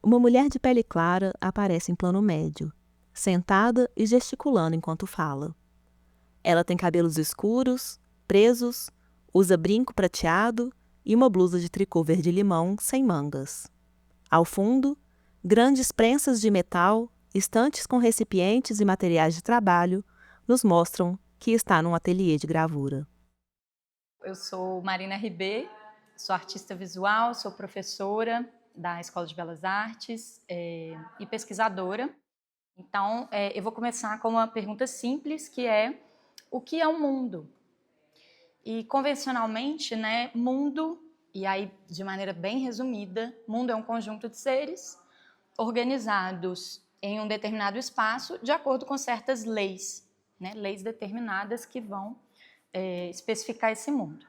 Uma mulher de pele clara aparece em plano médio, sentada e gesticulando enquanto fala. Ela tem cabelos escuros, presos, usa brinco prateado e uma blusa de tricô verde-limão sem mangas. Ao fundo, grandes prensas de metal, estantes com recipientes e materiais de trabalho, nos mostram que está num ateliê de gravura. Eu sou Marina Ribê, sou artista visual, sou professora da Escola de Belas Artes e pesquisadora. Então, eu vou começar com uma pergunta simples, que é: o que é o mundo? E convencionalmente, né, mundo, e aí de maneira bem resumida, mundo é um conjunto de seres organizados em um determinado espaço de acordo com certas leis, né, leis determinadas que vão especificar esse mundo.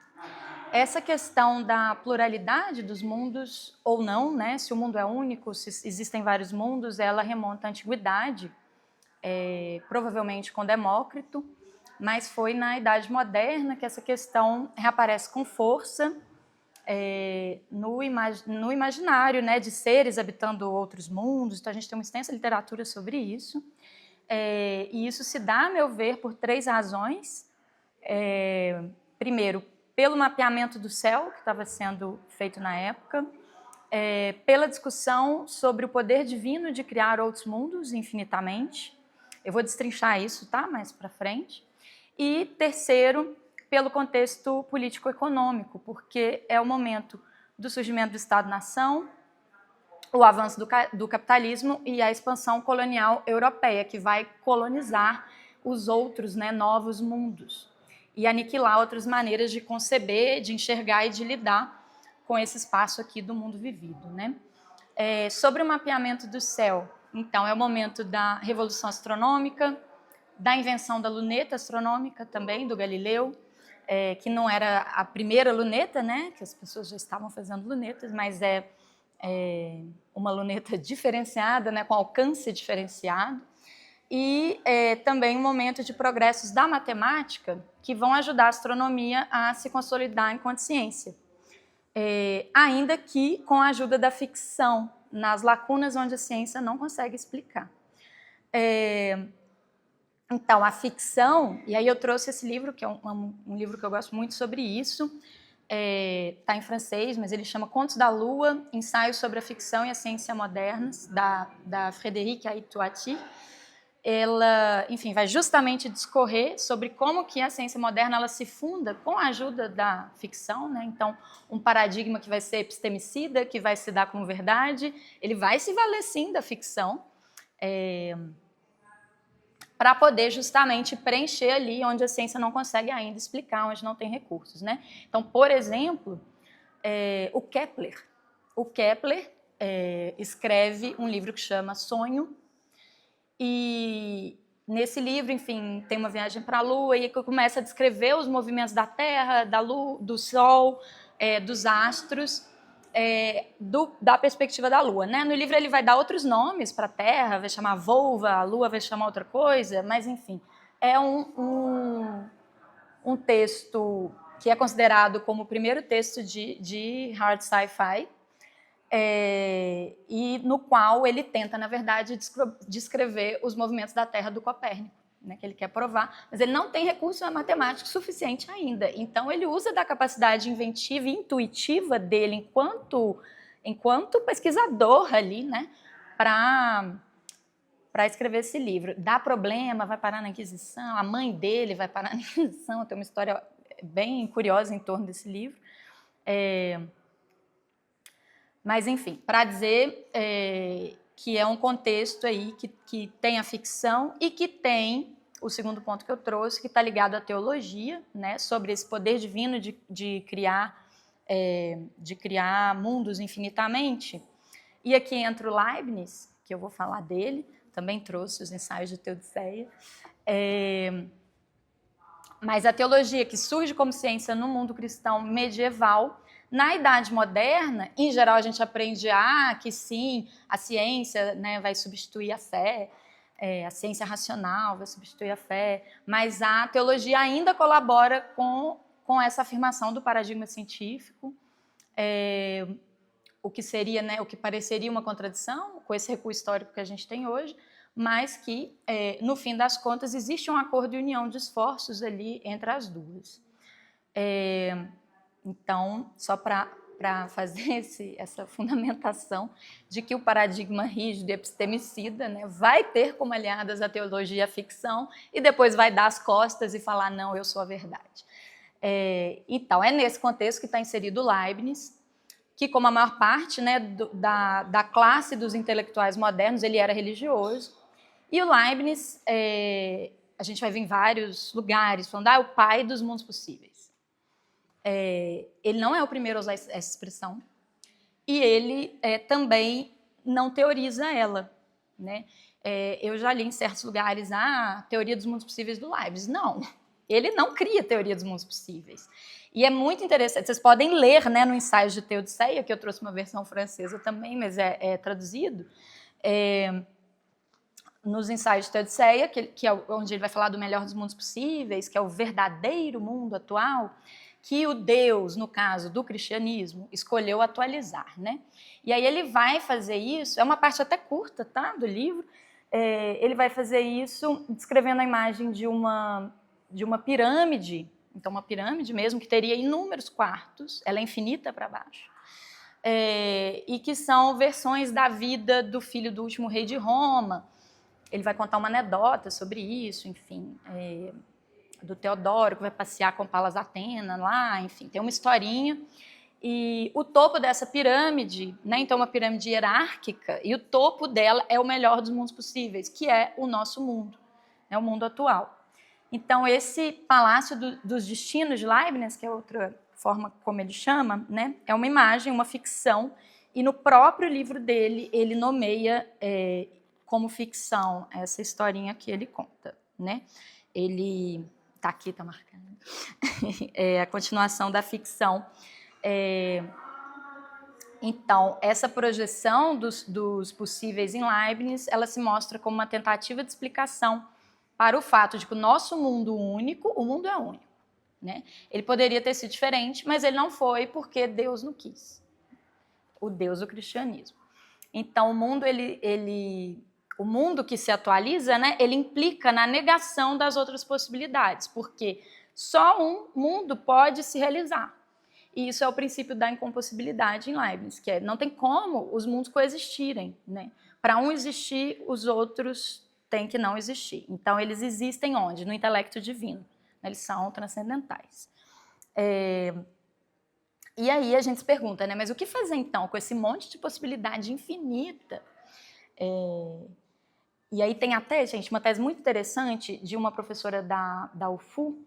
Essa questão da pluralidade dos mundos ou não, né, se o mundo é único, se existem vários mundos, ela remonta à antiguidade, provavelmente com Demócrito, mas foi na Idade Moderna que essa questão reaparece com força no imaginário, né, de seres habitando outros mundos. Então a gente tem uma extensa literatura sobre isso, e isso se dá, a meu ver, por três razões. Primeiro, pelo mapeamento do céu que estava sendo feito na época, pela discussão sobre o poder divino de criar outros mundos infinitamente. Eu vou destrinchar isso, tá, mais para frente. E terceiro, pelo contexto político-econômico, porque é o momento do surgimento do Estado-nação, o avanço do capitalismo e a expansão colonial europeia, que vai colonizar os outros, né, novos mundos e aniquilar outras maneiras de conceber, de enxergar e de lidar com esse espaço aqui do mundo vivido, né? Sobre o mapeamento do céu, então, é o momento da Revolução Astronômica, da invenção da luneta astronômica também, do Galileu, que não era a primeira luneta, né, que as pessoas já estavam fazendo lunetas, mas é uma luneta diferenciada, né, com alcance diferenciado, e também um momento de progressos da matemática que vão ajudar a astronomia a se consolidar enquanto ciência, ainda que com a ajuda da ficção, nas lacunas onde a ciência não consegue explicar. Então, a ficção, e aí eu trouxe esse livro, que é um livro que eu gosto muito sobre isso, está em francês, mas ele chama Contos da Lua, Ensaios sobre a Ficção e a Ciência Modernas, da Frédéric Aït-Touati. Ela, enfim, vai justamente discorrer sobre como que a ciência moderna ela se funda com a ajuda da ficção, né? Então, um paradigma que vai ser epistemicida, que vai se dar como verdade, ele vai se valer sim da ficção, para poder justamente preencher ali onde a ciência não consegue ainda explicar, onde não tem recursos, né? Então, por exemplo, o Kepler escreve um livro que chama Sonho, e nesse livro, enfim, tem uma viagem para a Lua e começa a descrever os movimentos da Terra, da Lua, do Sol, dos astros, da perspectiva da Lua, né? No livro ele vai dar outros nomes para a Terra, vai chamar Volva, a Lua vai chamar outra coisa, mas enfim, é um texto que é considerado como o primeiro texto de hard sci-fi, e no qual ele tenta, na verdade, descrever os movimentos da Terra do Copérnico, né, que ele quer provar, mas ele não tem recurso matemático suficiente ainda. Então, ele usa da capacidade inventiva e intuitiva dele enquanto pesquisador ali, né, para escrever esse livro. Dá problema, vai parar na Inquisição, a mãe dele vai parar na Inquisição, tem uma história bem curiosa em torno desse livro. Mas, enfim, para dizer que é um contexto aí que tem a ficção e que tem o segundo ponto que eu trouxe, que está ligado à teologia, né, sobre esse poder divino de criar mundos infinitamente. E aqui entra o Leibniz, que eu vou falar dele, também trouxe os ensaios de Teodiceia. Mas a teologia que surge como ciência no mundo cristão medieval, na Idade Moderna, em geral a gente aprende que sim, a ciência, né, vai substituir a fé, a ciência racional vai substituir a fé, mas a teologia ainda colabora com essa afirmação do paradigma científico, o que seria, né, o que pareceria uma contradição com esse recuo histórico que a gente tem hoje, mas que, no fim das contas, existe um acordo e união de esforços ali entre as duas. Então, só para fazer essa fundamentação de que o paradigma rígido e epistemicida, né, vai ter como aliadas a teologia e a ficção e depois vai dar as costas e falar, não, eu sou a verdade. Então, é nesse contexto que está inserido Leibniz, que, como a maior parte, né, da classe dos intelectuais modernos, ele era religioso. E o Leibniz, a gente vai ver em vários lugares, falando, é o pai dos mundos possíveis. Ele não é o primeiro a usar essa expressão. E ele também não teoriza ela. Né? Eu já li em certos lugares a teoria dos mundos possíveis do Leibniz. Não, ele não cria a teoria dos mundos possíveis. E é muito interessante, vocês podem ler, né, no Ensaio de Teodiceia, que eu trouxe uma versão francesa também, mas é traduzido, nos Ensaios de Teodiceia, que é onde ele vai falar do melhor dos mundos possíveis, que é o verdadeiro mundo atual, que o Deus, no caso do cristianismo, escolheu atualizar. Né? E aí ele vai fazer isso, é uma parte até curta, tá, do livro, ele vai fazer isso descrevendo a imagem de uma pirâmide. Então, uma pirâmide mesmo, que teria inúmeros quartos, ela é infinita para baixo, e que são versões da vida do filho do último rei de Roma. Ele vai contar uma anedota sobre isso, enfim, do Teodoro, que vai passear com Palas Atena lá, enfim, tem uma historinha. E o topo dessa pirâmide, né, então uma pirâmide hierárquica, e o topo dela é o melhor dos mundos possíveis, que é o nosso mundo, o mundo atual. Então, esse Palácio dos Destinos de Leibniz, que é outra forma como ele chama, né, é uma imagem, uma ficção, e no próprio livro dele, ele nomeia como ficção essa historinha que ele conta. Né? Ele... Está aqui, está marcado. É a continuação da ficção. Então, essa projeção dos possíveis em Leibniz, ela se mostra como uma tentativa de explicação para o fato de que o nosso mundo único, o mundo é único. Né? Ele poderia ter sido diferente, mas ele não foi porque Deus não quis. O Deus do cristianismo. Então, o mundo que se atualiza, né, ele implica na negação das outras possibilidades, porque só um mundo pode se realizar. E isso é o princípio da incompossibilidade em Leibniz, que não tem como os mundos coexistirem. Né? Para um existir, os outros têm que não existir. Então, eles existem onde? No intelecto divino. Eles são transcendentais. E aí a gente se pergunta, né, mas o que fazer então com esse monte de possibilidade infinita? E aí tem até, gente, uma tese muito interessante de uma professora da UFU,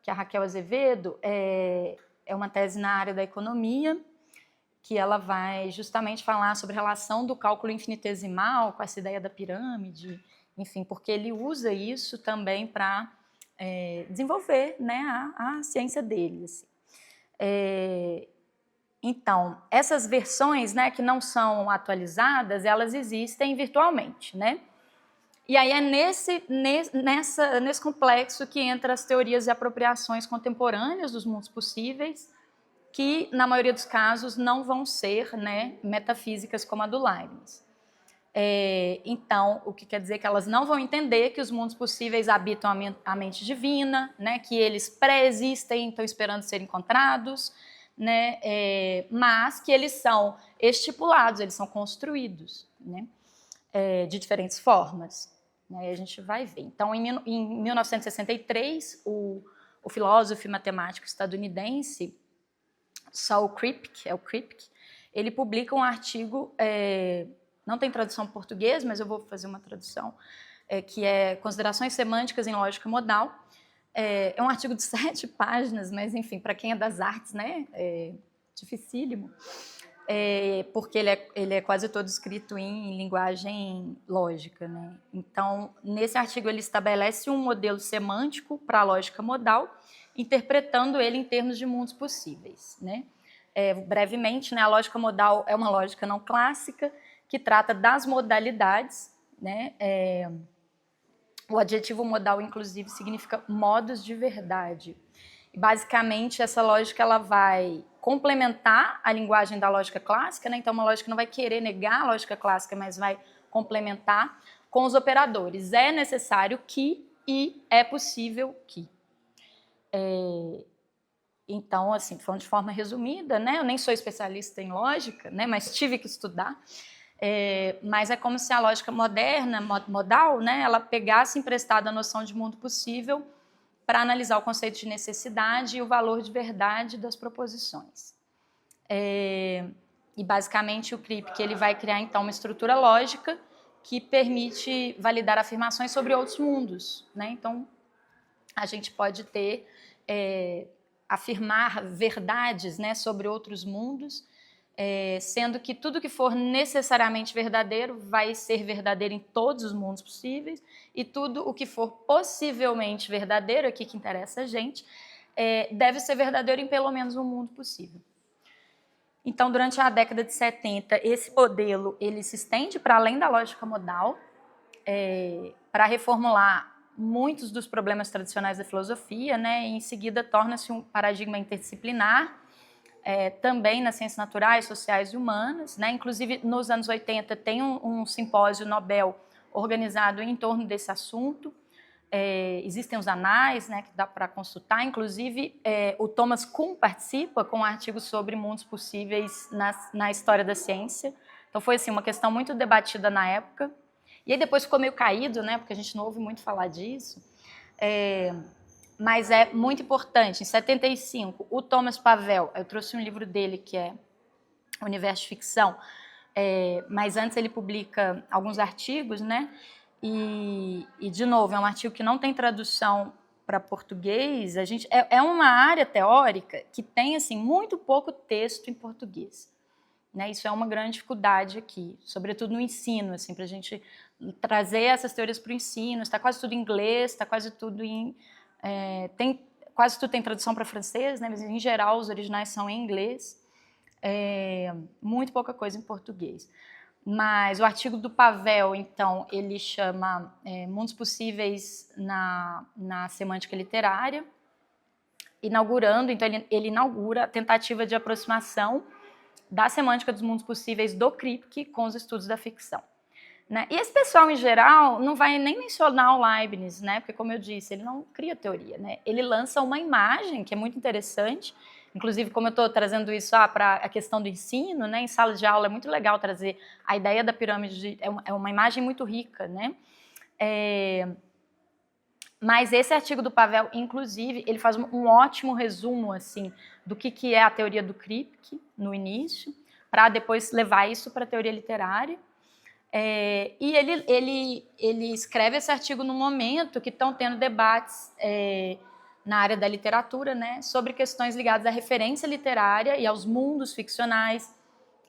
que é a Raquel Azevedo, é uma tese na área da economia, que ela vai justamente falar sobre a relação do cálculo infinitesimal com essa ideia da pirâmide, enfim, porque ele usa isso também para desenvolver, né, a ciência dele. Assim. Então, essas versões, né, que não são atualizadas, elas existem virtualmente, né? E aí é nesse complexo que entra as teorias e apropriações contemporâneas dos mundos possíveis, que, na maioria dos casos, não vão ser, né, metafísicas como a do Leibniz. Então, o que quer dizer que elas não vão entender que os mundos possíveis habitam a mente divina, né, que eles pré-existem, estão esperando ser encontrados, né, mas que eles são estipulados, eles são construídos, né, de diferentes formas. Né, a gente vai ver. Então, em 1963, o filósofo e matemático estadunidense Saul Kripke, ele publica um artigo, não tem tradução em português, mas eu vou fazer uma tradução, que é Considerações Semânticas em Lógica Modal. É um artigo de 7 páginas, mas, enfim, para quem é das artes, né, é dificílimo, porque ele é quase todo escrito em linguagem lógica. Né? Então, nesse artigo, ele estabelece um modelo semântico para a lógica modal, interpretando ele em termos de mundos possíveis. Né? Brevemente, né, a lógica modal é uma lógica não clássica que trata das modalidades. Né? O adjetivo modal, inclusive, significa modos de verdade. E, basicamente, essa lógica ela vai complementar a linguagem da lógica clássica, né? Então uma lógica não vai querer negar a lógica clássica, mas vai complementar com os operadores. É necessário que e é possível que. Então, assim, falando de forma resumida, né? Eu nem sou especialista em lógica, né? Mas tive que estudar. Mas é como se a lógica moderna, modal, né? Ela pegasse emprestada a noção de mundo possível para analisar o conceito de necessidade e o valor de verdade das proposições. E basicamente o Kripke ele vai criar então uma estrutura lógica que permite validar afirmações sobre outros mundos, né? Então a gente pode ter afirmar verdades, né, sobre outros mundos, sendo que tudo que for necessariamente verdadeiro vai ser verdadeiro em todos os mundos possíveis, e tudo o que for possivelmente verdadeiro, aqui que interessa a gente, deve ser verdadeiro em pelo menos um mundo possível. Então, durante a década de 70, esse modelo ele se estende para além da lógica modal, para reformular muitos dos problemas tradicionais da filosofia, né? E em seguida torna-se um paradigma interdisciplinar, também nas ciências naturais, sociais e humanas, né? Inclusive, nos anos 80, tem um simpósio Nobel organizado em torno desse assunto. Existem os anais, né, que dá para consultar. Inclusive, o Thomas Kuhn participa com um artigo sobre mundos possíveis na história da ciência. Então, foi assim, uma questão muito debatida na época. E aí depois ficou meio caído, né, porque a gente não ouve muito falar disso. Mas é muito importante. Em 75, o Thomas Pavel, eu trouxe um livro dele que é Universo de Ficção, mas antes ele publica alguns artigos, né? E de novo, é um artigo que não tem tradução para português. É uma área teórica que tem assim, muito pouco texto em português. Né? Isso é uma grande dificuldade aqui, sobretudo no ensino, assim, para a gente trazer essas teorias para o ensino. Está quase tudo em inglês, está quase tudo em... quase tudo tem tradução para francês, né? Mas em geral os originais são em inglês. Muito pouca coisa em português. Mas o artigo do Pavel, então, ele chama Mundos Possíveis na Semântica Literária, inaugurando, então ele inaugura a tentativa de aproximação da semântica dos mundos possíveis do Kripke com os estudos da ficção. Né? E esse pessoal, em geral, não vai nem mencionar o Leibniz, né? Porque, como eu disse, ele não cria teoria. Né? Ele lança uma imagem que é muito interessante, inclusive, como eu estou trazendo isso para a questão do ensino, né? Em sala de aula é muito legal trazer a ideia da pirâmide, é uma imagem muito rica. Né? Mas esse artigo do Pavel, inclusive, ele faz um ótimo resumo assim, do que é a teoria do Kripke no início, para depois levar isso para a teoria literária. E ele escreve esse artigo no momento que estão tendo debates na área da literatura, né, sobre questões ligadas à referência literária e aos mundos ficcionais,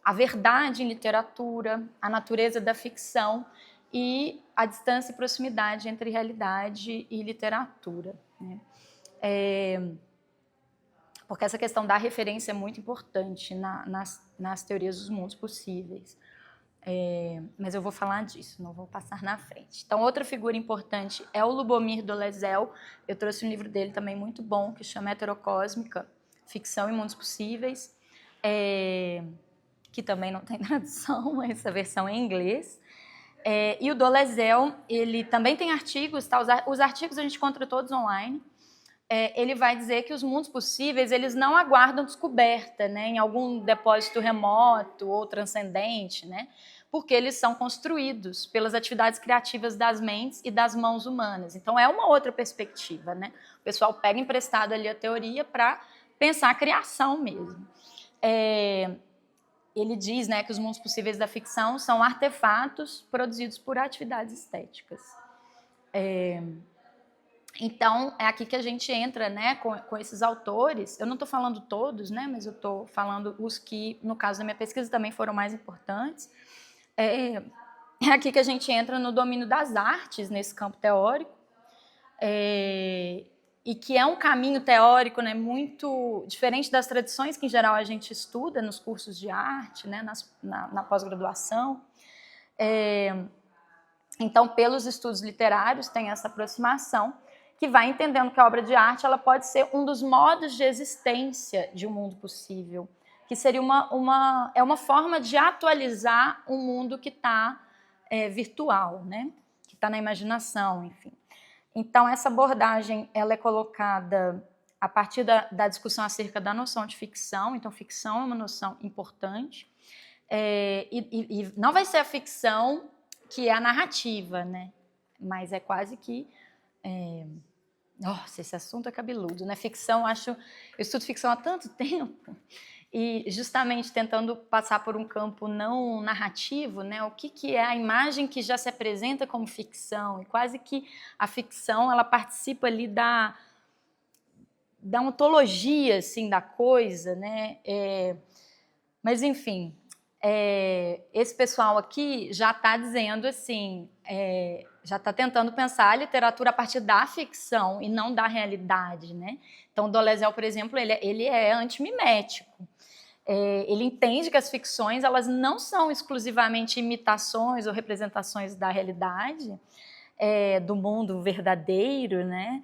à verdade em literatura, à natureza da ficção e a distância e proximidade entre realidade e literatura. Né? Porque essa questão da referência é muito importante nas teorias dos mundos possíveis. Mas eu vou falar disso, não vou passar na frente. Então, outra figura importante é o Lubomir Dolezal. Eu trouxe um livro dele também muito bom, que chama Heterocósmica, Ficção e Mundos Possíveis, que também não tem tradução, essa versão é em inglês. E o Dolezal, ele também tem artigos, tá? Os artigos a gente encontra todos online. Ele vai dizer que os mundos possíveis eles não aguardam descoberta, né, em algum depósito remoto ou transcendente, né, porque eles são construídos pelas atividades criativas das mentes e das mãos humanas. Então é uma outra perspectiva. Né? O pessoal pega emprestado ali a teoria para pensar a criação mesmo. Ele diz, né, que os mundos possíveis da ficção são artefatos produzidos por atividades estéticas. Então, é aqui que a gente entra, né, com esses autores. Eu não estou falando todos, né, mas eu estou falando os que, no caso da minha pesquisa, também foram mais importantes. É aqui que a gente entra no domínio das artes, nesse campo teórico, e que é um caminho teórico, né, muito diferente das tradições que, em geral, a gente estuda nos cursos de arte, né, na pós-graduação. Então, pelos estudos literários, tem essa aproximação, que vai entendendo que a obra de arte ela pode ser um dos modos de existência de um mundo possível, que seria uma forma de atualizar um mundo que está virtual, né? Que está na imaginação, enfim. Então, essa abordagem ela é colocada a partir da discussão acerca da noção de ficção. Então, ficção é uma noção importante. E não vai ser a ficção que é a narrativa, né? Mas é quase que... Nossa, esse assunto é cabeludo, né? Ficção, eu estudo ficção há tanto tempo, e justamente tentando passar por um campo não narrativo, né? O que é a imagem que já se apresenta como ficção, e quase que a ficção ela participa ali da ontologia assim, da coisa, né? Mas, enfim, esse pessoal aqui já está dizendo assim, já está tentando pensar a literatura a partir da ficção e não da realidade, né? Então, Dolezal, por exemplo, ele é antimimético. Ele entende que as ficções elas não são exclusivamente imitações ou representações da realidade, do mundo verdadeiro, né?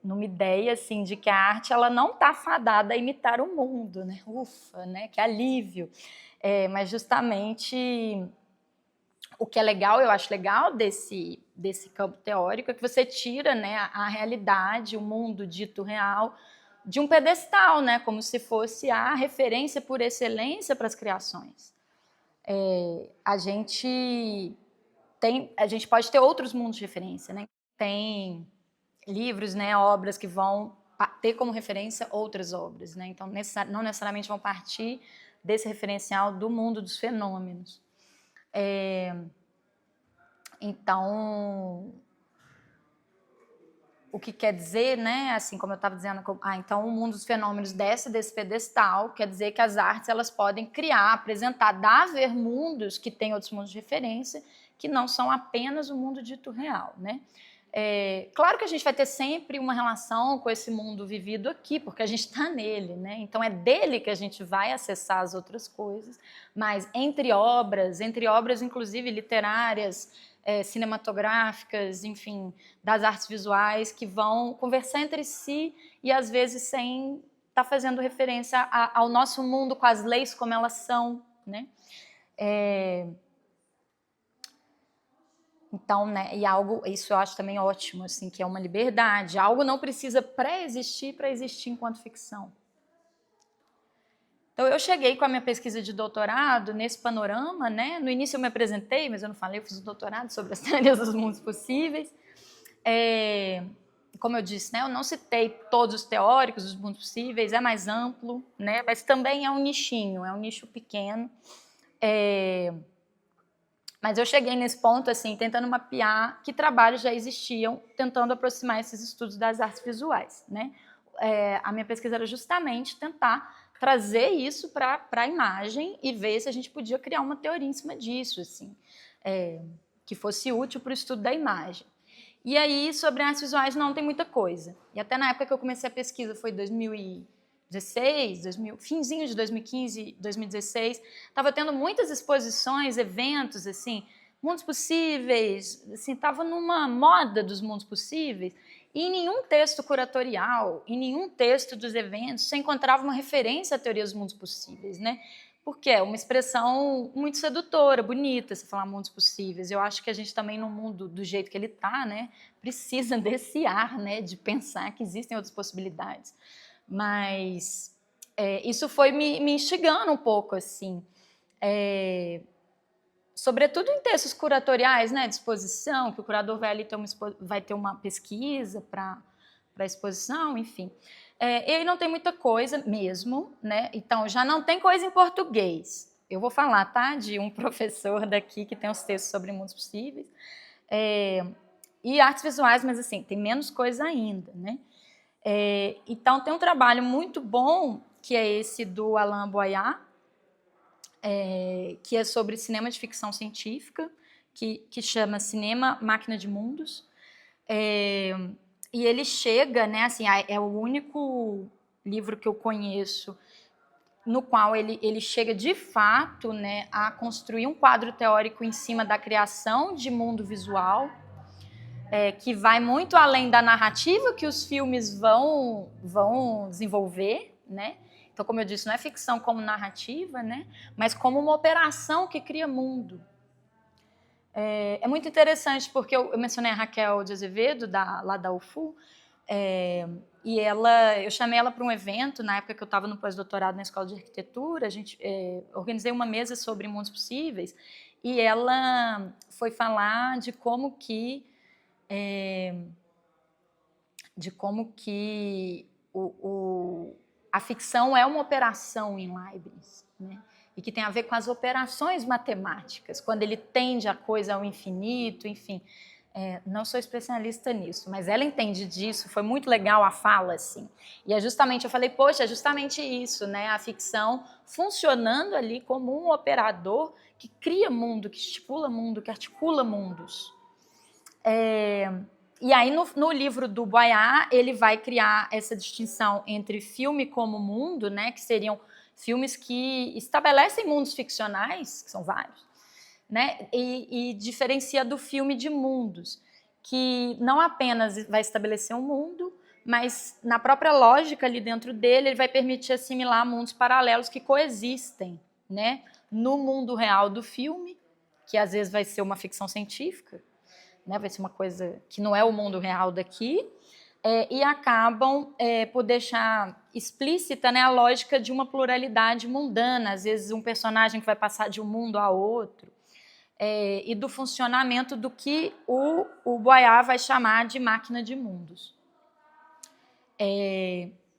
Numa ideia assim, de que a arte ela não está fadada a imitar o mundo, né? Ufa, né? Que alívio! Mas justamente o que é legal, eu acho legal desse campo teórico é que você tira, né, a realidade, o mundo dito real, de um pedestal, né, como se fosse a referência por excelência para as criações. A gente pode ter outros mundos de referência, né? Tem livros, né, obras que vão ter como referência outras obras, né? Então, não necessariamente vão partir desse referencial do mundo dos fenômenos. Então, o que quer dizer, né, assim como eu estava dizendo, então o mundo dos fenômenos desce desse pedestal, quer dizer que as artes elas podem criar, apresentar, dar a ver mundos que têm outros mundos de referência, que não são apenas o mundo dito real, né? Claro que a gente vai ter sempre uma relação com esse mundo vivido aqui, porque a gente está nele, né? Então é dele que a gente vai acessar as outras coisas, mas entre obras inclusive literárias, cinematográficas, enfim, das artes visuais, que vão conversar entre si e às vezes sem estar fazendo referência ao nosso mundo com as leis como elas são, né? Então, né, isso eu acho também ótimo, assim, que é uma liberdade. Algo não precisa pré-existir para existir enquanto ficção. Então, eu cheguei com a minha pesquisa de doutorado nesse panorama, né? No início eu me apresentei, mas eu não falei, eu fiz um doutorado sobre as teorias dos mundos possíveis. Como eu disse, né, eu não citei todos os teóricos dos mundos possíveis, é mais amplo, né? Mas também é um nichinho, é um nicho pequeno. Mas eu cheguei nesse ponto, assim, tentando mapear que trabalhos já existiam, tentando aproximar esses estudos das artes visuais, né? A minha pesquisa era justamente tentar trazer isso para a imagem e ver se a gente podia criar uma teoria em cima disso, assim, que fosse útil para o estudo da imagem. E aí, sobre artes visuais, não tem muita coisa. E até na época que eu comecei a pesquisa, foi 2016, finzinho de 2015, 2016, estava tendo muitas exposições, eventos, assim, mundos possíveis, assim, estava numa moda dos mundos possíveis, e em nenhum texto curatorial, em nenhum texto dos eventos, você encontrava uma referência à teoria dos mundos possíveis, né? Porque é uma expressão muito sedutora, bonita, se falar mundos possíveis. Eu acho que a gente também, no mundo do jeito que ele está, né, precisa desse ar, né, de pensar que existem outras possibilidades. Mas isso foi me instigando um pouco, assim, sobretudo em textos curatoriais, né, de exposição, que o curador vai ter uma pesquisa para a exposição, enfim. E aí não tem muita coisa mesmo, né? Então já não tem coisa em português. Eu vou falar, tá, de um professor daqui que tem os textos sobre mundos possíveis e artes visuais, mas assim tem menos coisa ainda, né? Então tem um trabalho muito bom que é esse do Alain Boyat, que é sobre cinema de ficção científica, que chama Cinema Máquina de Mundos. E ele chega, né, assim, é o único livro que eu conheço no qual ele chega de fato, né, a construir um quadro teórico em cima da criação de mundo visual. que vai muito além da narrativa que os filmes vão desenvolver, né? Então, como eu disse, não é ficção como narrativa, né? Mas como uma operação que cria mundo. É muito interessante, porque eu mencionei a Raquel de Azevedo, lá da UFU, e eu chamei ela para um evento, na época que eu estava no pós-doutorado na Escola de Arquitetura, organizei uma mesa sobre mundos possíveis, e ela foi falar de como que a ficção é uma operação em Leibniz, né? E que tem a ver com as operações matemáticas, quando ele tende a coisa ao infinito, enfim. Não sou especialista nisso, mas ela entende disso, foi muito legal a fala, assim. E eu falei, poxa, é justamente isso, né? A ficção funcionando ali como um operador que cria mundo, que estipula mundo, que articula mundos. E aí, no livro do Boyard, ele vai criar essa distinção entre filme como mundo, né, que seriam filmes que estabelecem mundos ficcionais, que são vários, né, e diferencia do filme de mundos, que não apenas vai estabelecer um mundo, mas na própria lógica ali dentro dele, ele vai permitir assimilar mundos paralelos que coexistem, né, no mundo real do filme, que às vezes vai ser uma ficção científica, né, vai ser uma coisa que não é o mundo real daqui, e acabam por deixar explícita, né, a lógica de uma pluralidade mundana, às vezes um personagem que vai passar de um mundo a outro, e do funcionamento do que o Boyard vai chamar de máquina de mundos.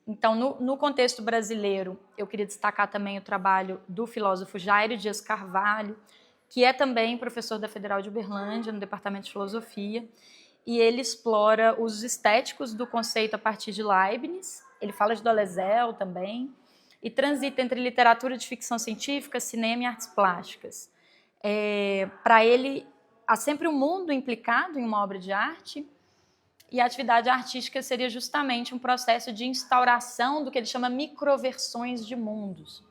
Então, no contexto brasileiro, eu queria destacar também o trabalho do filósofo Jairo Dias Carvalho, que é também professor da Federal de Uberlândia, no Departamento de Filosofia, e ele explora os estéticos do conceito a partir de Leibniz, ele fala de Dolezal também, e transita entre literatura de ficção científica, cinema e artes plásticas. Para ele, há sempre um mundo implicado em uma obra de arte, e a atividade artística seria justamente um processo de instauração do que ele chama microversões de mundos.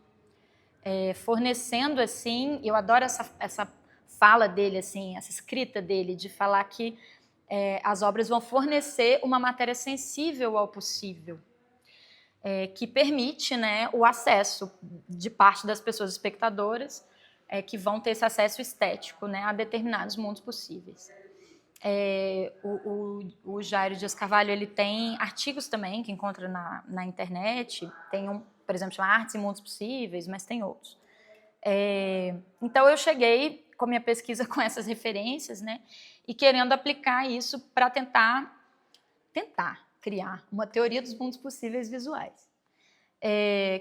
Fornecendo, assim, eu adoro essa fala dele, assim, essa escrita dele, de falar que as obras vão fornecer uma matéria sensível ao possível, que permite, né, o acesso de parte das pessoas espectadoras, que vão ter esse acesso estético, né, a determinados mundos possíveis. O Jairo Dias Carvalho, ele tem artigos também que encontra na internet, tem um, por exemplo, chama Artes e Mundos Possíveis, mas tem outros. Então, eu cheguei com a minha pesquisa com essas referências, né, e querendo aplicar isso para tentar criar uma teoria dos mundos possíveis visuais,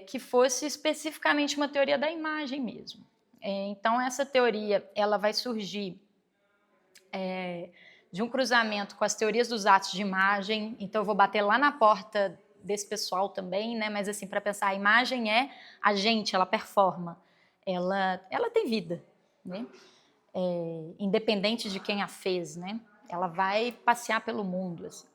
que fosse especificamente uma teoria da imagem mesmo. Então, essa teoria ela vai surgir de um cruzamento com as teorias dos atos de imagem. Então, eu vou bater lá na porta desse pessoal também, né? Mas assim, para pensar, a imagem é agente, ela performa, ela tem vida, né? Independente de quem a fez, né? Ela vai passear pelo mundo. Assim.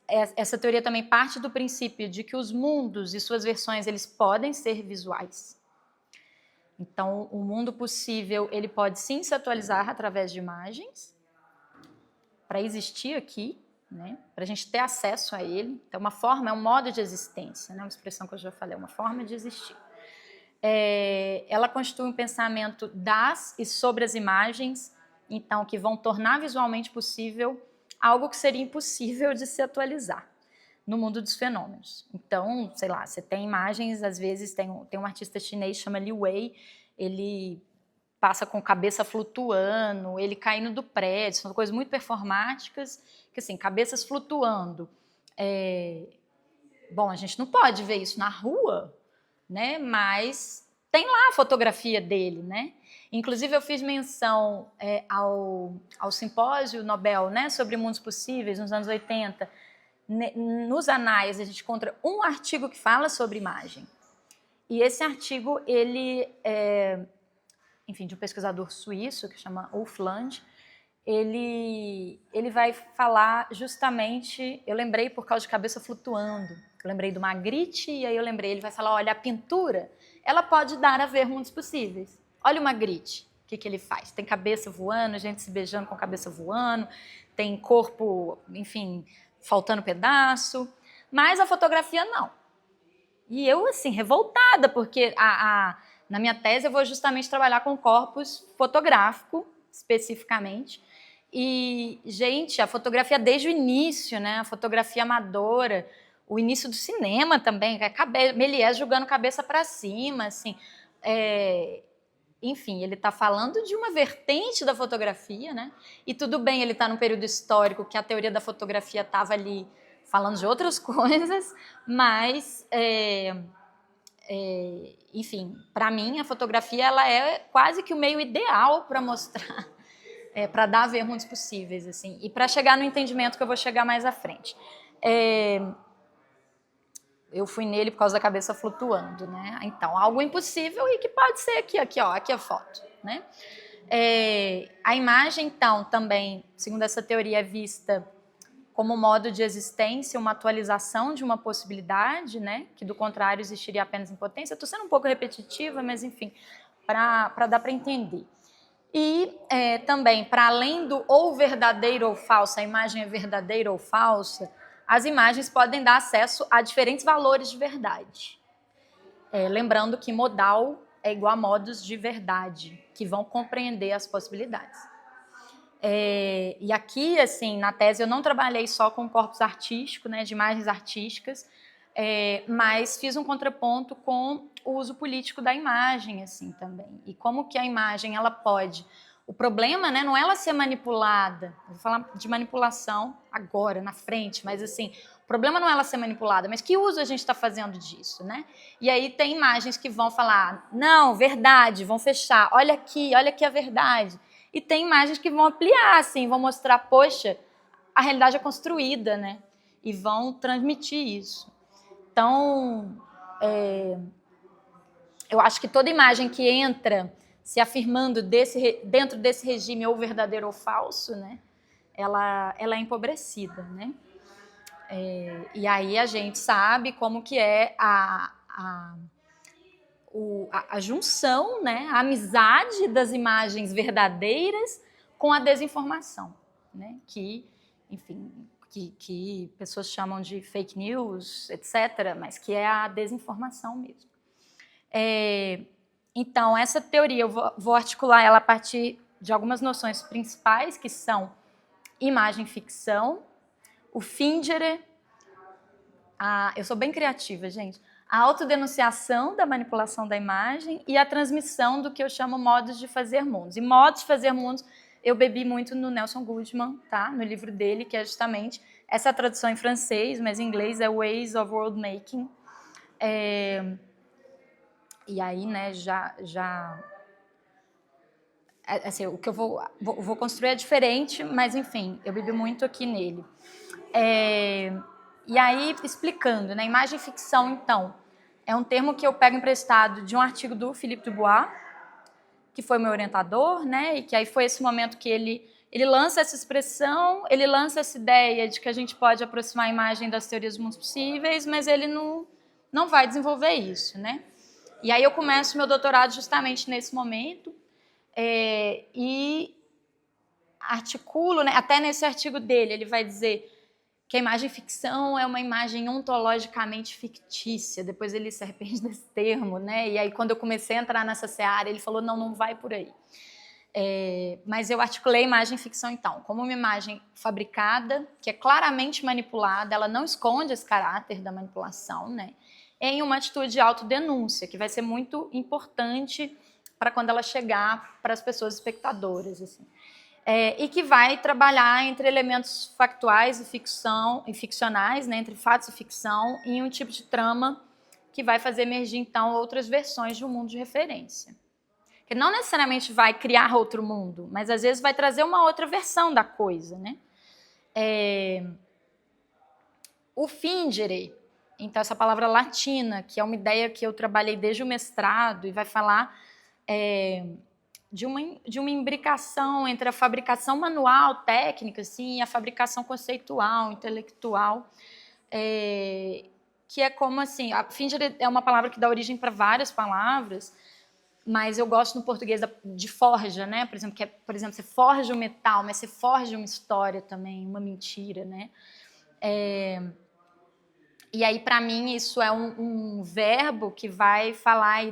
Essa teoria também parte do princípio de que os mundos e suas versões eles podem ser visuais. Então, o mundo possível ele pode sim se atualizar através de imagens para existir aqui, né? Para a gente ter acesso a ele. Então, uma forma é um modo de existência, né? Uma expressão que eu já falei, uma forma de existir. Ela constitui um pensamento das e sobre as imagens, então, que vão tornar visualmente possível algo que seria impossível de se atualizar no mundo dos fenômenos. Então, sei lá, você tem imagens, às vezes tem um artista chinês que chama Li Wei, ele passa com cabeça flutuando, ele caindo do prédio, são coisas muito performáticas, que assim, cabeças flutuando. Bom, a gente não pode ver isso na rua, né? Mas tem lá a fotografia dele, né? Inclusive, eu fiz menção ao simpósio Nobel, né, sobre mundos possíveis, nos anos 80. Nos anais, a gente encontra um artigo que fala sobre imagem. E esse artigo, ele enfim, de um pesquisador suíço, que chama Ulf Land, ele vai falar justamente, eu lembrei por causa de cabeça flutuando, eu lembrei do Magritte, e aí eu lembrei, ele vai falar, olha, a pintura, ela pode dar a ver mundos possíveis. Olha o Magritte, que ele faz? Tem cabeça voando, gente se beijando com cabeça voando, tem corpo, enfim, faltando pedaço, mas a fotografia não. E eu, assim, revoltada, porque na minha tese eu vou justamente trabalhar com corpus fotográfico, especificamente. E, gente, a fotografia desde o início, né? A fotografia amadora, o início do cinema também, Méliès jogando cabeça para cima, assim. Enfim, ele está falando de uma vertente da fotografia, né? E tudo bem, ele está num período histórico que a teoria da fotografia estava ali falando de outras coisas, mas, enfim, para mim a fotografia ela é quase que o meio ideal para mostrar, para dar a ver mundos possíveis, assim, e para chegar no entendimento que eu vou chegar mais à frente. Eu fui nele por causa da cabeça flutuando, né? Então, algo impossível e que pode ser aqui a foto, né? A imagem, então, também, segundo essa teoria, é vista como modo de existência, uma atualização de uma possibilidade, né? Que, do contrário, existiria apenas em potência. Estou sendo um pouco repetitiva, mas, enfim, para dar para entender. E também, para além do ou verdadeiro ou falso, a imagem é verdadeira ou falsa, as imagens podem dar acesso a diferentes valores de verdade. Lembrando que modal é igual a modos de verdade, que vão compreender as possibilidades. E aqui, assim, na tese, eu não trabalhei só com corpos artísticos, né, de imagens artísticas, mas fiz um contraponto com o uso político da imagem, assim, também. E como que a imagem, ela pode... O problema, né, não é ela ser manipulada. Vou falar de manipulação agora, na frente, mas assim, o problema não é ela ser manipulada, mas que uso a gente está fazendo disso, né? E aí tem imagens que vão falar, não, verdade, vão fechar, olha aqui a verdade. E tem imagens que vão ampliar, assim, vão mostrar, poxa, a realidade é construída, né? E vão transmitir isso. Então, eu acho que toda imagem que entra se afirmando dentro desse regime ou verdadeiro ou falso, né, ela é empobrecida, né? E aí a gente sabe como que é a junção, né, a amizade das imagens verdadeiras com a desinformação, né? Que, enfim, que pessoas chamam de fake news, etc., mas que é a desinformação mesmo. Então, essa teoria eu vou articular ela a partir de algumas noções principais, que são imagem-ficção, o Fingere, eu sou bem criativa, gente, a autodenunciação da manipulação da imagem e a transmissão do que eu chamo modos de fazer mundos. E modos de fazer mundos eu bebi muito no Nelson Goodman, tá? No livro dele, que é justamente essa tradução em francês, mas em inglês é Ways of World Making. E aí, né, assim, o que eu vou construir é diferente, mas, enfim, eu bebi muito aqui nele. E aí, explicando, né, imagem e ficção, então, é um termo que eu pego emprestado de um artigo do Philippe Dubois, que foi meu orientador, né, e que aí foi esse momento que ele lança essa expressão, ele lança essa ideia de que a gente pode aproximar a imagem das teorias dos mundos possíveis, mas ele não vai desenvolver isso, né? E aí eu começo meu doutorado justamente nesse momento e articulo, né, até nesse artigo dele, ele vai dizer que a imagem-ficção é uma imagem ontologicamente fictícia, depois ele se arrepende desse termo, né? E aí quando eu comecei a entrar nessa seara, ele falou, não vai por aí. Mas eu articulei a imagem-ficção, então, como uma imagem fabricada, que é claramente manipulada, ela não esconde esse caráter da manipulação, né? Em uma atitude de autodenúncia, que vai ser muito importante para quando ela chegar para as pessoas espectadoras, assim. E que vai trabalhar entre elementos factuais e ficcionais, né, entre fatos e ficção, em um tipo de trama que vai fazer emergir, então, outras versões de um mundo de referência. Que não necessariamente vai criar outro mundo, mas às vezes vai trazer uma outra versão da coisa, né? O fingere, então, essa palavra latina, que é uma ideia que eu trabalhei desde o mestrado e vai falar de uma imbricação entre a fabricação manual, técnica, assim, e a fabricação conceitual, intelectual, que é como, assim, a fingere é uma palavra que dá origem para várias palavras, mas eu gosto no português de forja, né? Por exemplo, por exemplo, você forja o metal, mas você forja uma história também, uma mentira, né? E aí, para mim, isso é um verbo que vai falar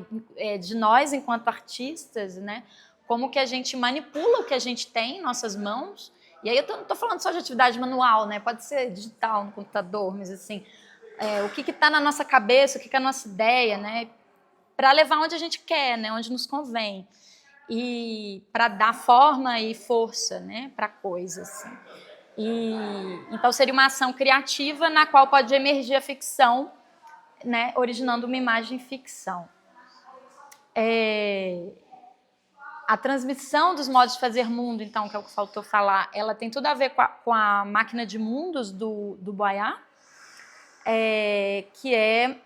de nós enquanto artistas, né? Como que a gente manipula o que a gente tem em nossas mãos. E aí eu não estou falando só de atividade manual, né? Pode ser digital, no computador, mas assim, o que está na nossa cabeça, o que é a nossa ideia, né? Para levar onde a gente quer, né? Onde nos convém. E para dar forma e força, né? Para coisas, assim. Então seria uma ação criativa na qual pode emergir a ficção, né, originando uma imagem ficção. A transmissão dos modos de fazer mundo, então, que é o que faltou falar, ela tem tudo a ver com a máquina de mundos do Boyard, que é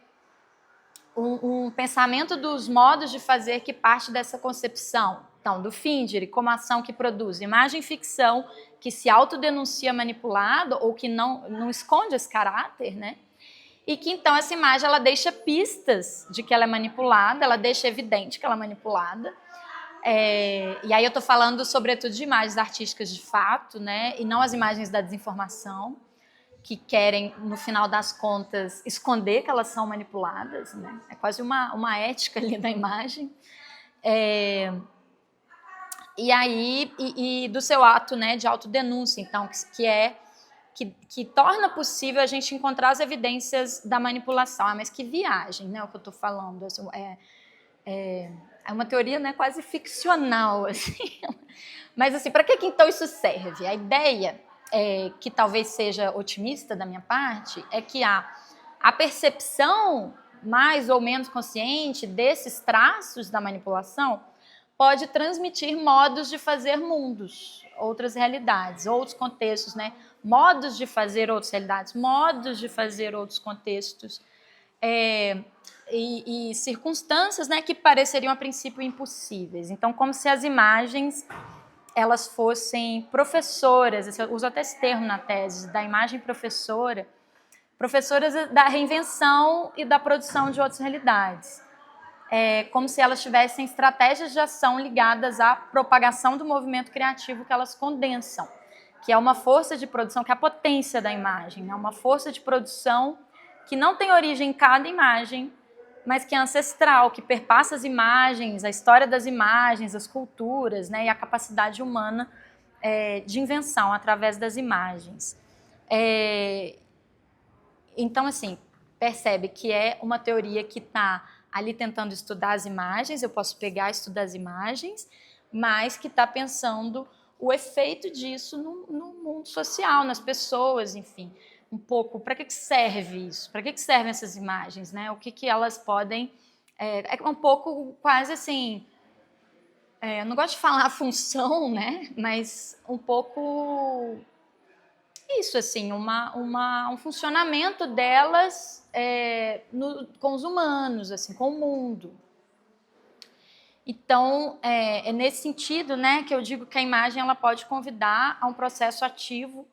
um pensamento dos modos de fazer que parte dessa concepção. Então, do Finger, como ação que produz imagem-ficção, que se autodenuncia manipulado ou que não esconde esse caráter, né? E que, então, essa imagem ela deixa pistas de que ela é manipulada, ela deixa evidente que ela é manipulada. E aí eu estou falando, sobretudo, de imagens artísticas de fato, né? E não as imagens da desinformação, que querem, no final das contas, esconder que elas são manipuladas, né? É quase uma ética ali da imagem. E aí, do seu ato, né, de autodenúncia, então, que torna possível a gente encontrar as evidências da manipulação. Mas que viagem, né, o que eu estou falando. Assim, é uma teoria, né, quase ficcional, assim. Mas, assim, para que então isso serve? A ideia, que talvez seja otimista da minha parte, é que a percepção mais ou menos consciente desses traços da manipulação pode transmitir modos de fazer mundos, outras realidades, outros contextos, né? Modos de fazer outras realidades, modos de fazer outros contextos, e circunstâncias, né, que pareceriam a princípio impossíveis. Então, como se as imagens elas fossem professoras, eu uso até esse termo na tese, da imagem professoras da reinvenção e da produção de outras realidades. Como se elas tivessem estratégias de ação ligadas à propagação do movimento criativo que elas condensam, que é uma força de produção, que é a potência da imagem, é uma força de produção que não tem origem em cada imagem, mas que é ancestral, que perpassa as imagens, a história das imagens, as culturas, né, e a capacidade humana de invenção através das imagens. Então, assim, percebe que é uma teoria que está ali tentando estudar as imagens, eu posso pegar e estudar as imagens, mas que está pensando o efeito disso no mundo social, nas pessoas, enfim, um pouco, para que serve isso? Para que servem essas imagens, né? O que elas podem... É um pouco quase assim... eu não gosto de falar a função, né? Mas um pouco... isso, assim, um funcionamento delas com os humanos, assim, com o mundo. Então, é nesse sentido, né, que eu digo que a imagem ela pode convidar a um processo ativo,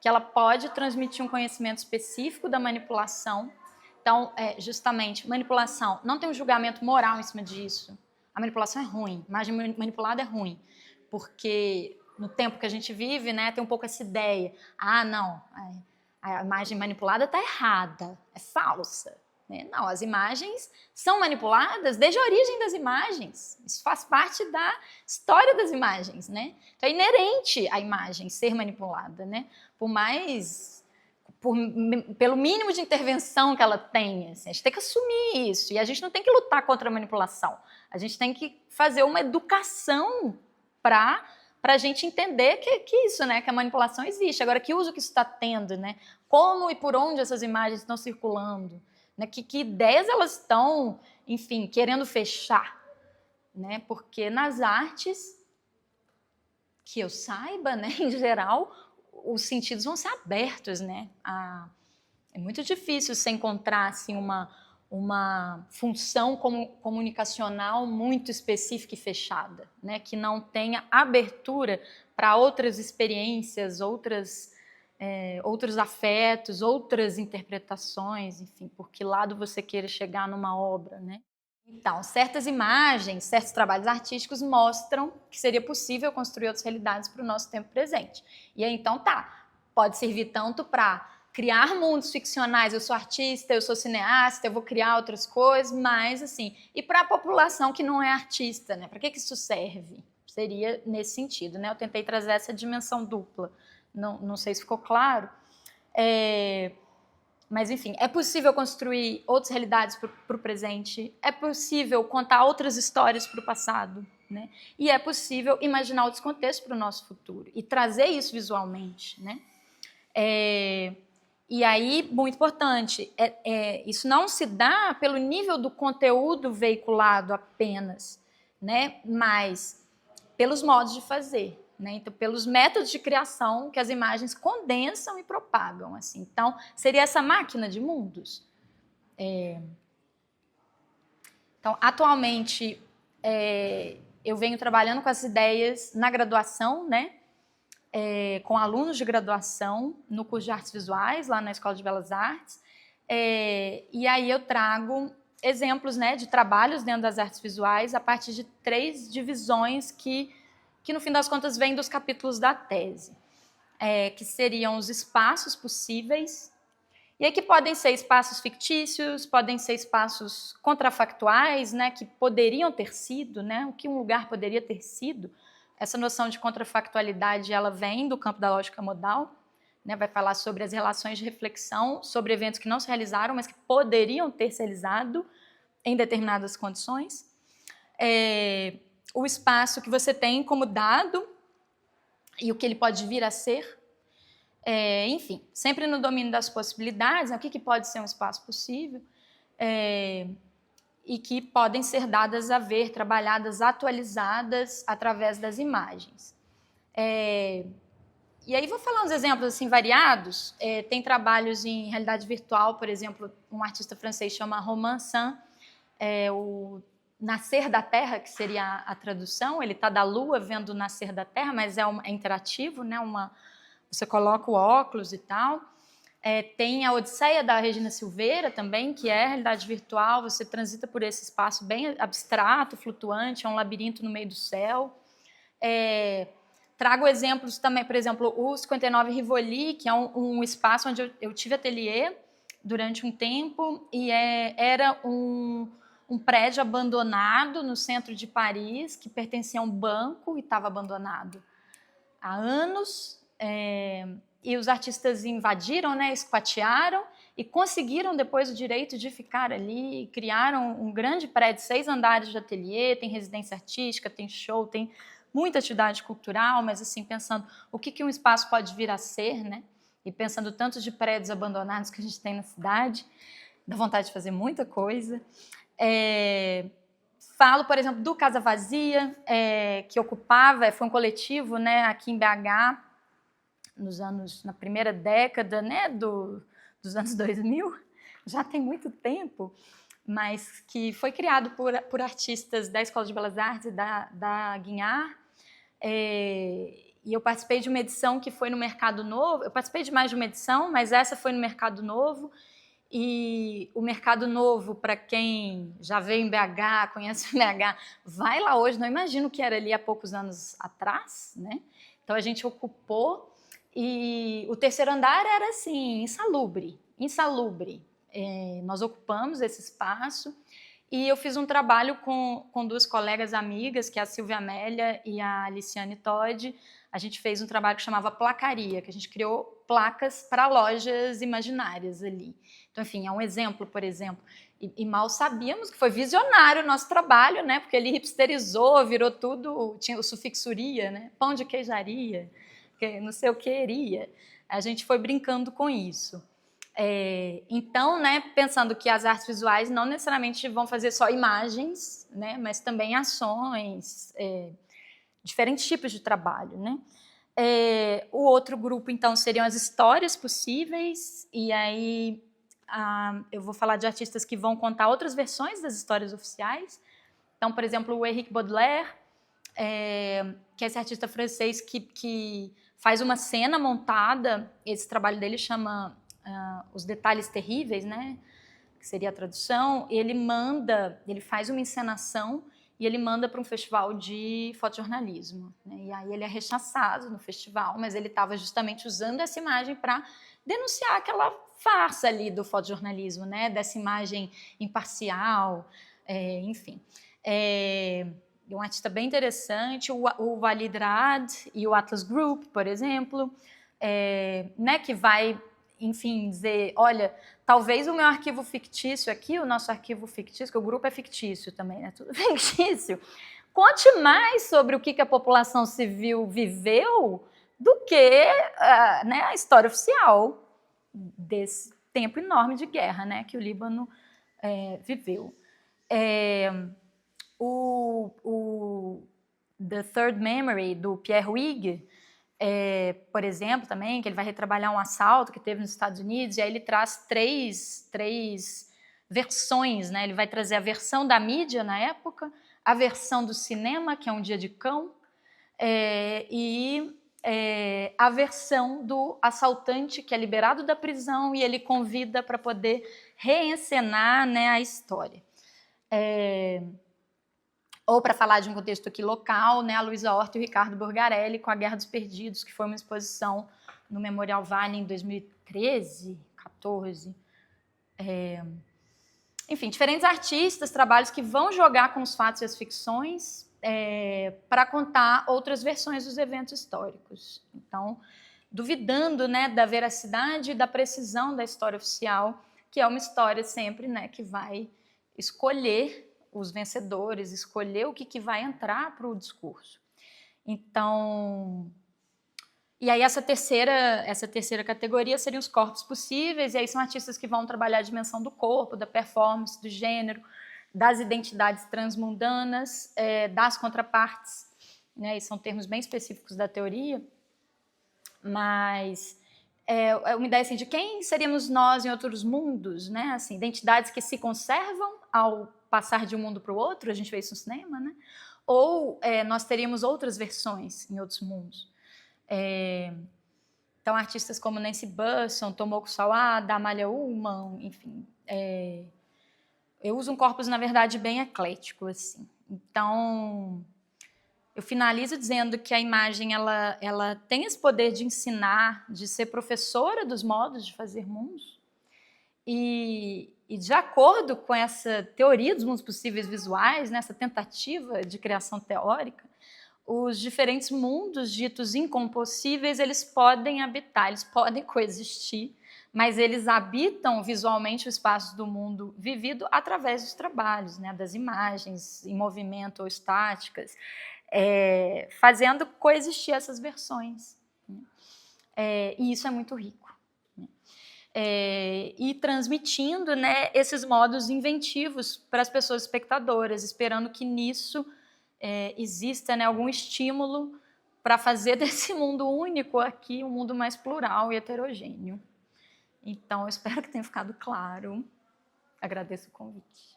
que ela pode transmitir um conhecimento específico da manipulação. Então, justamente, manipulação, não tem um julgamento moral em cima disso. A manipulação é ruim, a imagem manipulada é ruim, porque no tempo que a gente vive, né, tem um pouco essa ideia. Não, a imagem manipulada está errada, é falsa. Não, as imagens são manipuladas desde a origem das imagens. Isso faz parte da história das imagens, né? Então é inerente à imagem ser manipulada, né? Pelo mínimo de intervenção que ela tenha, assim, a gente tem que assumir isso. E a gente não tem que lutar contra a manipulação. A gente tem que fazer uma educação para a gente entender que isso, né? Que a manipulação existe. Agora, que uso que isso está tendo, né? Como e por onde essas imagens estão circulando? Né, que ideias elas estão, enfim, querendo fechar, né? Porque nas artes, que eu saiba, né, em geral, os sentidos vão ser abertos, né? É muito difícil você encontrar assim, uma função comunicacional muito específica e fechada, né? Que não tenha abertura para outras experiências, outros afetos, outras interpretações, enfim, por que lado você queira chegar numa obra, né? Então, certas imagens, certos trabalhos artísticos mostram que seria possível construir outras realidades para o nosso tempo presente. E aí, então, pode servir tanto para criar mundos ficcionais, eu sou artista, eu sou cineasta, eu vou criar outras coisas, mas, assim, e para a população que não é artista, né? Para que isso serve? Seria nesse sentido, né? Eu tentei trazer essa dimensão dupla. Não sei se ficou claro. Mas, enfim, é possível construir outras realidades para o presente, é possível contar outras histórias para o passado, né? E é possível imaginar outros contextos para o nosso futuro e trazer isso visualmente, né? E aí, muito importante, isso não se dá pelo nível do conteúdo veiculado apenas, né? Mas pelos modos de fazer. Né? Então, pelos métodos de criação que as imagens condensam e propagam. Assim. Então, seria essa máquina de mundos. Então, atualmente, eu venho trabalhando com as ideias na graduação, né? Com alunos de graduação no curso de Artes Visuais, lá na Escola de Belas Artes. E aí eu trago exemplos, né, de trabalhos dentro das artes visuais a partir de 3 divisões que no fim das contas vem dos capítulos da tese, que seriam os espaços possíveis, e aí que podem ser espaços fictícios, podem ser espaços contrafactuais, né, que poderiam ter sido, né, o que um lugar poderia ter sido. Essa noção de contrafactualidade, ela vem do campo da lógica modal, né, vai falar sobre as relações de reflexão, sobre eventos que não se realizaram, mas que poderiam ter se realizado em determinadas condições. O espaço que você tem como dado e o que ele pode vir a ser. Enfim, sempre no domínio das possibilidades, né, o que pode ser um espaço possível e que podem ser dadas a ver, trabalhadas, atualizadas através das imagens. E aí vou falar uns exemplos assim, variados. Tem trabalhos em realidade virtual, por exemplo, um artista francês chama Romain Saint, o Nascer da Terra, que seria a tradução. Ele está da Lua vendo o nascer da Terra, mas é interativo, né? Você coloca o óculos e tal. Tem a Odisseia da Regina Silveira também, que é realidade virtual. Você transita por esse espaço bem abstrato, flutuante, é um labirinto no meio do céu. Trago exemplos também, por exemplo, o 59 Rivoli, que é um espaço onde eu tive ateliê durante um tempo, e era um prédio abandonado no centro de Paris, que pertencia a um banco e estava abandonado há anos. E os artistas invadiram, né, esquatearam e conseguiram depois o direito de ficar ali, criaram um grande prédio, 6 andares de ateliê, tem residência artística, tem show, tem muita atividade cultural, mas assim, pensando o que um espaço pode vir a ser, né? E pensando tanto de prédios abandonados que a gente tem na cidade, dá vontade de fazer muita coisa. Falo, por exemplo, do Casa Vazia, que ocupava, foi um coletivo, né, aqui em BH, na primeira década, né, dos anos 2000, já tem muito tempo, mas que foi criado por artistas da Escola de Belas Artes e da Guinhar. E eu participei de uma edição que foi no Mercado Novo. Eu participei de mais de uma edição, mas essa foi no Mercado Novo. E o Mercado Novo, para quem já veio em BH, conhece o BH, vai lá hoje, não imagino o que era ali há poucos anos atrás, né? Então a gente ocupou e o terceiro andar era assim, insalubre. Nós ocupamos esse espaço e eu fiz um trabalho com 2 colegas amigas, que é a Silvia Amélia e a Aliciane Todd. A gente fez um trabalho que chamava Placaria, que a gente criou placas para lojas imaginárias ali. Então, enfim, é um exemplo, por exemplo. E mal sabíamos que foi visionário o nosso trabalho, né? Porque ele hipsterizou, virou tudo, tinha o sufixuria, né? Pão de queijaria, não sei o que iria. A gente foi brincando com isso. Então, né, pensando que as artes visuais não necessariamente vão fazer só imagens, né, mas também ações, diferentes tipos de trabalho, né? O outro grupo, então, seriam as histórias possíveis, e aí eu vou falar de artistas que vão contar outras versões das histórias oficiais. Então, por exemplo, o Henrique Baudelaire, que é esse artista francês que faz uma cena montada. Esse trabalho dele chama Os Detalhes Terríveis, né? que seria a tradução, ele faz uma encenação e ele manda para um festival de fotojornalismo, né? E aí ele é rechaçado no festival, mas ele estava justamente usando essa imagem para denunciar aquela farsa ali do fotojornalismo, né? Dessa imagem imparcial, enfim. Um artista bem interessante, o Walid Raad e o Atlas Group, por exemplo, né, que vai, enfim, dizer, olha, talvez o meu arquivo fictício aqui, o nosso arquivo fictício, que o grupo é fictício também, né, tudo fictício, conte mais sobre o que a população civil viveu do que né, a história oficial desse tempo enorme de guerra, né, que o Líbano viveu. O The Third Memory, do Pierre Huyghe, por exemplo, também, que ele vai retrabalhar um assalto que teve nos Estados Unidos, e aí ele traz três versões, né? Ele vai trazer a versão da mídia na época, a versão do cinema, que é Um Dia de Cão, e a versão do assaltante, que é liberado da prisão, e ele convida para poder reencenar, né, a história. Ou, para falar de um contexto aqui local, né, a Luísa Horta e o Ricardo Burgarelli com A Guerra dos Perdidos, que foi uma exposição no Memorial Vale em 2013, 14. Enfim, diferentes artistas, trabalhos que vão jogar com os fatos e as ficções para contar outras versões dos eventos históricos. Então, duvidando, né, da veracidade e da precisão da história oficial, que é uma história sempre, né, que vai escolher os vencedores, escolher o que vai entrar para o discurso. Então, e aí essa terceira categoria seriam os corpos possíveis, e aí são artistas que vão trabalhar a dimensão do corpo, da performance, do gênero, das identidades transmundanas, das contrapartes, né, e são termos bem específicos da teoria, mas uma ideia assim, de quem seríamos nós em outros mundos, né? Assim, identidades que se conservam ao passar de um mundo para o outro, a gente vê isso no cinema, né? Ou nós teríamos outras versões em outros mundos. Então, artistas como Nancy Busson, Tomoko Sawada, Amalia Ullman, enfim. Eu uso um corpus, na verdade, bem eclético, assim. Então, eu finalizo dizendo que a imagem ela tem esse poder de ensinar, de ser professora dos modos de fazer mundos. E de acordo com essa teoria dos mundos possíveis visuais, né, essa tentativa de criação teórica, os diferentes mundos ditos incompossíveis, eles podem habitar, eles podem coexistir, mas eles habitam visualmente o espaço do mundo vivido através dos trabalhos, né, das imagens em movimento ou estáticas, fazendo coexistir essas versões. E isso é muito rico. E transmitindo, né, esses modos inventivos para as pessoas espectadoras, esperando que nisso exista, né, algum estímulo para fazer desse mundo único aqui um mundo mais plural e heterogêneo. Então, eu espero que tenha ficado claro. Agradeço o convite.